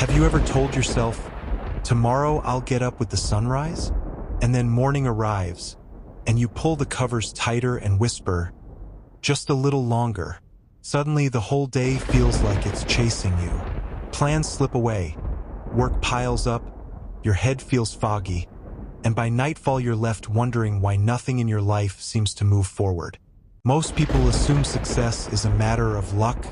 Have you ever told yourself, tomorrow I'll get up with the sunrise? And then morning arrives, and you pull the covers tighter and whisper, just a little longer. Suddenly the whole day feels like it's chasing you. Plans slip away, work piles up, your head feels foggy, and by nightfall you're left wondering why nothing in your life seems to move forward. Most people assume success is a matter of luck,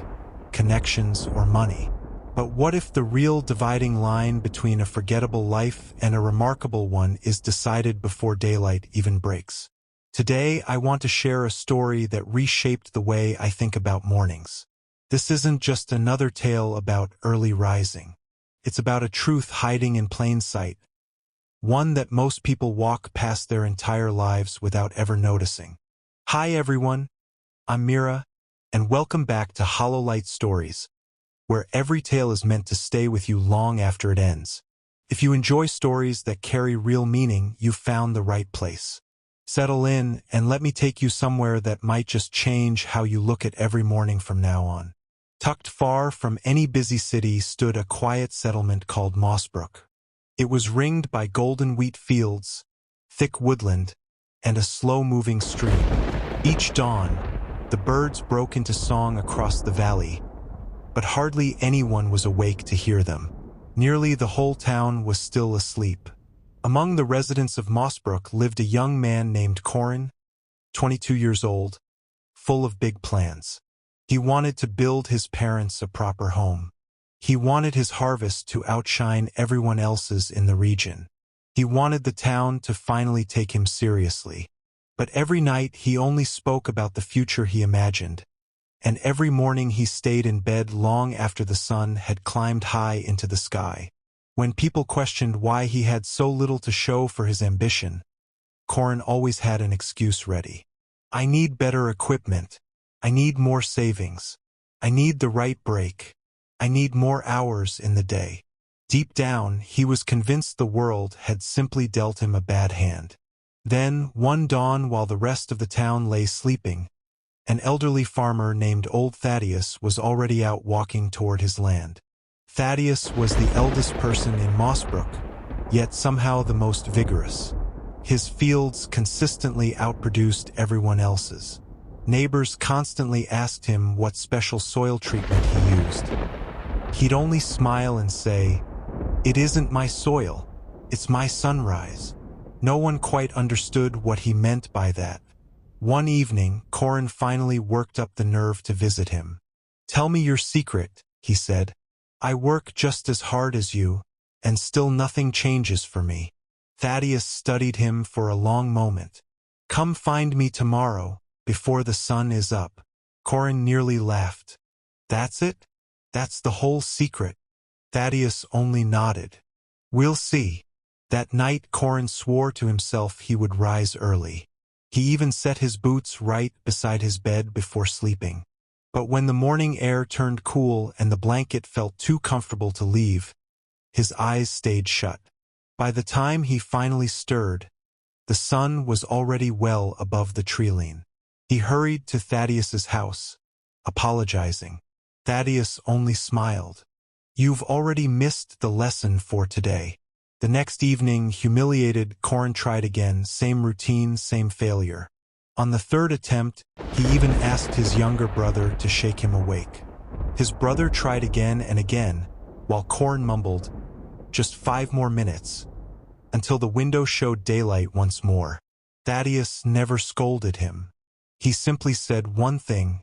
connections, or money. But what if the real dividing line between a forgettable life and a remarkable one is decided before daylight even breaks? Today, I want to share a story that reshaped the way I think about mornings. This isn't just another tale about early rising. It's about a truth hiding in plain sight, one that most people walk past their entire lives without ever noticing. Hi everyone, I'm Mira, and welcome back to Hollow Light Stories, where every tale is meant to stay with you long after it ends. If you enjoy stories that carry real meaning, you've found the right place. Settle in and let me take you somewhere that might just change how you look at every morning from now on. Tucked far from any busy city stood a quiet settlement called Mossbrook. It was ringed by golden wheat fields, thick woodland, and a slow-moving stream. Each dawn, the birds broke into song across the valley, but hardly anyone was awake to hear them. Nearly the whole town was still asleep. Among the residents of Mossbrook lived a young man named Corin, 22 years old, full of big plans. He wanted to build his parents a proper home. He wanted his harvest to outshine everyone else's in the region. He wanted the town to finally take him seriously. But every night he only spoke about the future he imagined, and every morning he stayed in bed long after the sun had climbed high into the sky. When people questioned why he had so little to show for his ambition, Corin always had an excuse ready. I need better equipment. I need more savings. I need the right break. I need more hours in the day. Deep down, he was convinced the world had simply dealt him a bad hand. Then, one dawn while the rest of the town lay sleeping, an elderly farmer named Old Thaddeus was already out walking toward his land. Thaddeus was the eldest person in Mossbrook, yet somehow the most vigorous. His fields consistently outproduced everyone else's. Neighbors constantly asked him what special soil treatment he used. He'd only smile and say, "It isn't my soil, it's my sunrise." No one quite understood what he meant by that. One evening, Corin finally worked up the nerve to visit him. "Tell me your secret," he said. "I work just as hard as you, and still nothing changes for me." Thaddeus studied him for a long moment. "Come find me tomorrow, before the sun is up." Corin nearly laughed. "That's it? That's the whole secret?" Thaddeus only nodded. "We'll see." That night, Corin swore to himself he would rise early. He even set his boots right beside his bed before sleeping. But when the morning air turned cool and the blanket felt too comfortable to leave, his eyes stayed shut. By the time he finally stirred, the sun was already well above the treeline. He hurried to Thaddeus's house, apologizing. Thaddeus only smiled. "You've already missed the lesson for today." The next evening, humiliated, Corin tried again, same routine, same failure. On the third attempt, he even asked his younger brother to shake him awake. His brother tried again and again, while Corin mumbled, "Just 5 more minutes," until the window showed daylight once more. Thaddeus never scolded him. He simply said one thing: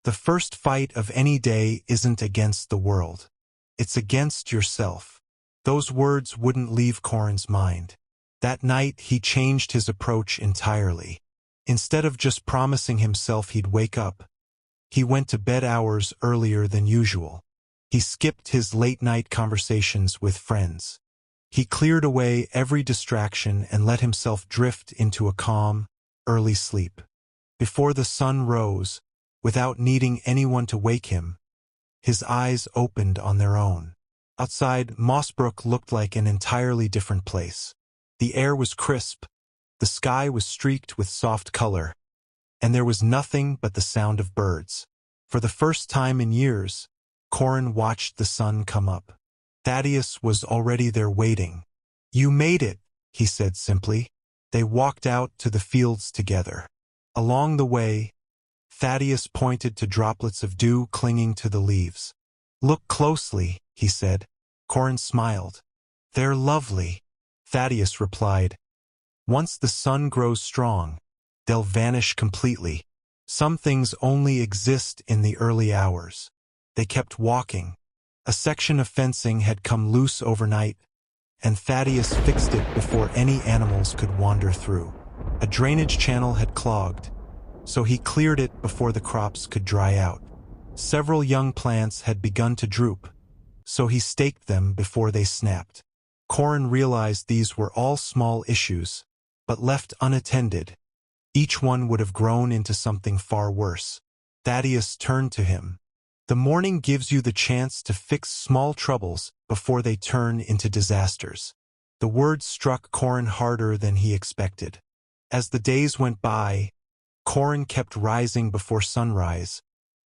the first fight of any day isn't against the world. It's against yourself. Those words wouldn't leave Corin's mind. That night, he changed his approach entirely. Instead of just promising himself he'd wake up, he went to bed hours earlier than usual. He skipped his late-night conversations with friends. He cleared away every distraction and let himself drift into a calm, early sleep. Before the sun rose, without needing anyone to wake him, his eyes opened on their own. Outside, Mossbrook looked like an entirely different place. The air was crisp, the sky was streaked with soft color, and there was nothing but the sound of birds. For the first time in years, Corin watched the sun come up. Thaddeus was already there waiting. "You made it," he said simply. They walked out to the fields together. Along the way, Thaddeus pointed to droplets of dew clinging to the leaves. "Look closely," he said. Corin smiled. "They're lovely," Thaddeus replied. "Once the sun grows strong, they'll vanish completely. Some things only exist in the early hours." They kept walking. A section of fencing had come loose overnight, and Thaddeus fixed it before any animals could wander through. A drainage channel had clogged, so he cleared it before the crops could dry out. Several young plants had begun to droop, so he staked them before they snapped. Corin realized these were all small issues, but left unattended, each one would have grown into something far worse. Thaddeus turned to him. "The morning gives you the chance to fix small troubles before they turn into disasters." The words struck Corin harder than he expected. As the days went by, Corin kept rising before sunrise,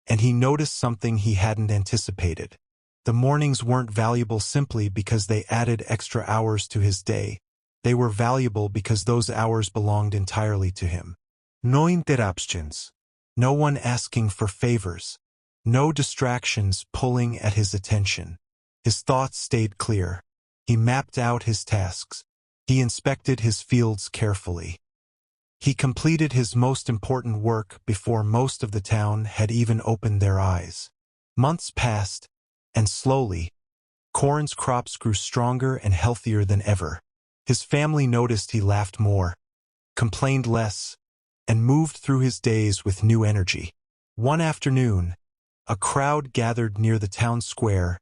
and he noticed something he hadn't anticipated. The mornings weren't valuable simply because they added extra hours to his day. They were valuable because those hours belonged entirely to him. No interruptions. No one asking for favors. No distractions pulling at his attention. His thoughts stayed clear. He mapped out his tasks. He inspected his fields carefully. He completed his most important work before most of the town had even opened their eyes. Months passed, and slowly, Corin's crops grew stronger and healthier than ever. His family noticed he laughed more, complained less, and moved through his days with new energy. One afternoon, a crowd gathered near the town square,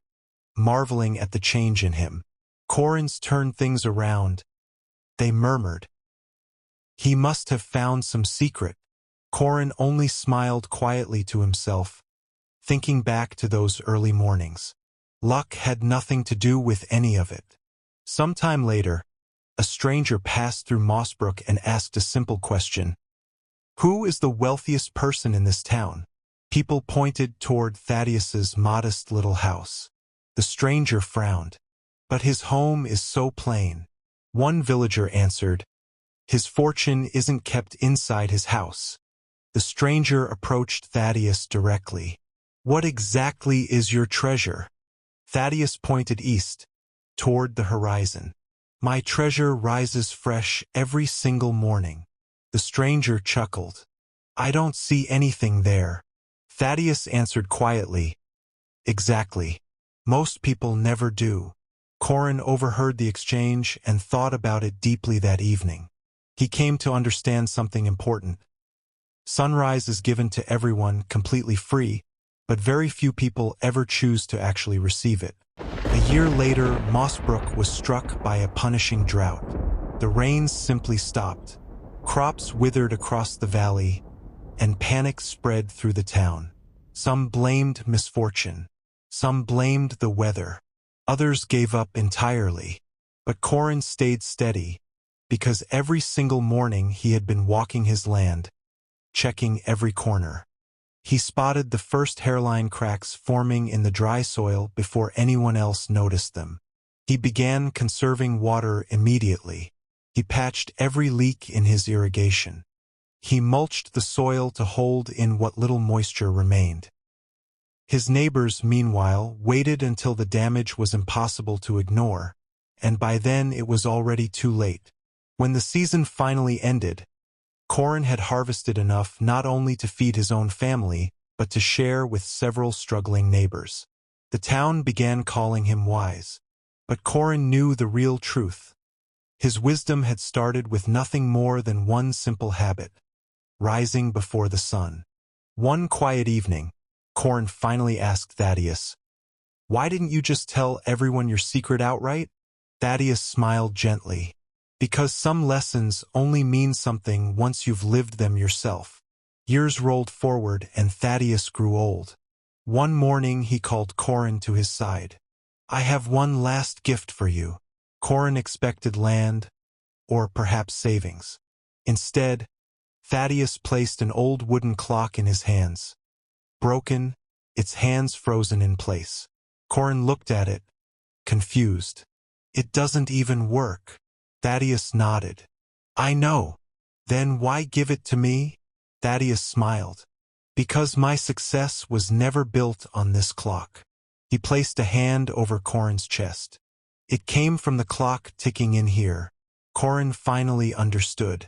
marveling at the change in him. "Corin's turned things around," they murmured. "He must have found some secret." Corin only smiled quietly to himself, thinking back to those early mornings. Luck had nothing to do with any of it. Sometime later, a stranger passed through Mossbrook and asked a simple question. "Who is the wealthiest person in this town?" People pointed toward Thaddeus's modest little house. The stranger frowned. "But his home is so plain." One villager answered, "His fortune isn't kept inside his house." The stranger approached Thaddeus directly. "What exactly is your treasure?" Thaddeus pointed east, toward the horizon. "My treasure rises fresh every single morning." The stranger chuckled. "I don't see anything there." Thaddeus answered quietly, "Exactly. Most people never do." Corin overheard the exchange and thought about it deeply that evening. He came to understand something important. Sunrise is given to everyone completely free, but very few people ever choose to actually receive it. A year later, Mossbrook was struck by a punishing drought. The rains simply stopped. Crops withered across the valley, and panic spread through the town. Some blamed misfortune. Some blamed the weather. Others gave up entirely. But Corin stayed steady, because every single morning he had been walking his land, checking every corner. He spotted the first hairline cracks forming in the dry soil before anyone else noticed them. He began conserving water immediately. He patched every leak in his irrigation. He mulched the soil to hold in what little moisture remained. His neighbors, meanwhile, waited until the damage was impossible to ignore, and by then it was already too late. When the season finally ended, Corin had harvested enough not only to feed his own family, but to share with several struggling neighbors. The town began calling him wise. But Corin knew the real truth. His wisdom had started with nothing more than one simple habit: rising before the sun. One quiet evening, Corin finally asked Thaddeus, "Why didn't you just tell everyone your secret outright?" Thaddeus smiled gently. "Because some lessons only mean something once you've lived them yourself." Years rolled forward and Thaddeus grew old. One morning he called Corin to his side. "I have one last gift for you." Corin expected land, or perhaps savings. Instead, Thaddeus placed an old wooden clock in his hands. Broken, its hands frozen in place. Corin looked at it, confused. It doesn't even work. Thaddeus nodded. I know. Then why give it to me? Thaddeus smiled. Because my success was never built on this clock. He placed a hand over Corin's chest. It came from the clock ticking in here. Corin finally understood.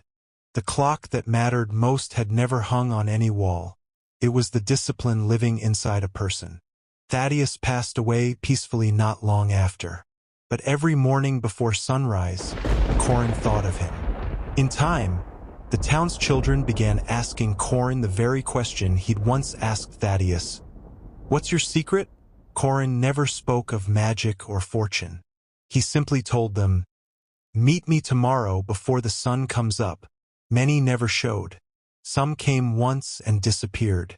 The clock that mattered most had never hung on any wall. It was the discipline living inside a person. Thaddeus passed away peacefully not long after. But every morning before sunrise, Corin thought of him. In time, the town's children began asking Corin the very question he'd once asked Thaddeus. What's your secret? Corin never spoke of magic or fortune. He simply told them, meet me tomorrow before the sun comes up. Many never showed. Some came once and disappeared.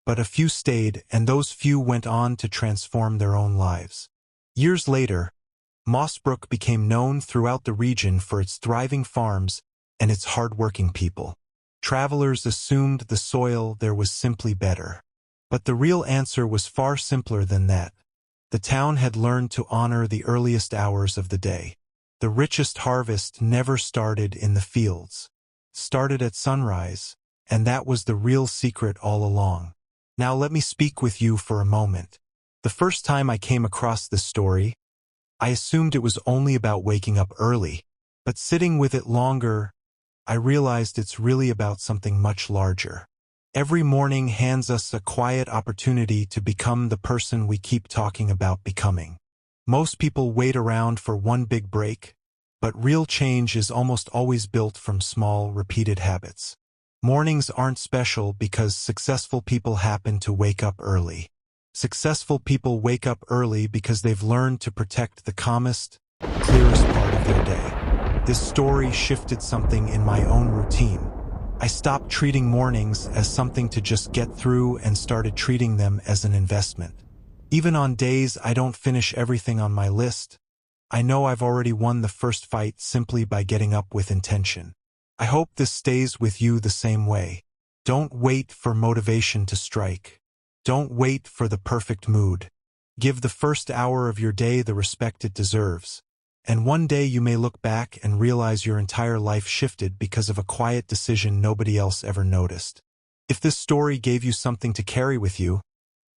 But a few stayed, and those few went on to transform their own lives. Years later, Mossbrook became known throughout the region for its thriving farms and its hard-working people. Travelers assumed the soil there was simply better. But the real answer was far simpler than that. The town had learned to honor the earliest hours of the day. The richest harvest never started in the fields. Started at sunrise, and that was the real secret all along. Now let me speak with you for a moment. The first time I came across this story, I assumed it was only about waking up early, but sitting with it longer, I realized it's really about something much larger. Every morning hands us a quiet opportunity to become the person we keep talking about becoming. Most people wait around for one big break, but real change is almost always built from small, repeated habits. Mornings aren't special because successful people happen to wake up early. Successful people wake up early because they've learned to protect the calmest, clearest part of their day. This story shifted something in my own routine. I stopped treating mornings as something to just get through and started treating them as an investment. Even on days I don't finish everything on my list, I know I've already won the first fight simply by getting up with intention. I hope this stays with you the same way. Don't wait for motivation to strike. Don't wait for the perfect mood. Give the first hour of your day the respect it deserves. And one day you may look back and realize your entire life shifted because of a quiet decision nobody else ever noticed. If this story gave you something to carry with you,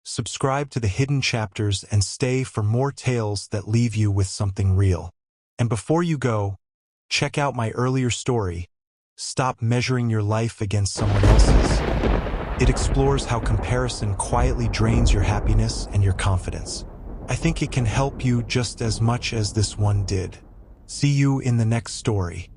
subscribe to the Hidden Chapters and stay for more tales that leave you with something real. And before you go, check out my earlier story, Stop Measuring Your Life Against Someone Else's. It explores how comparison quietly drains your happiness and your confidence. I think it can help you just as much as this one did. See you in the next story.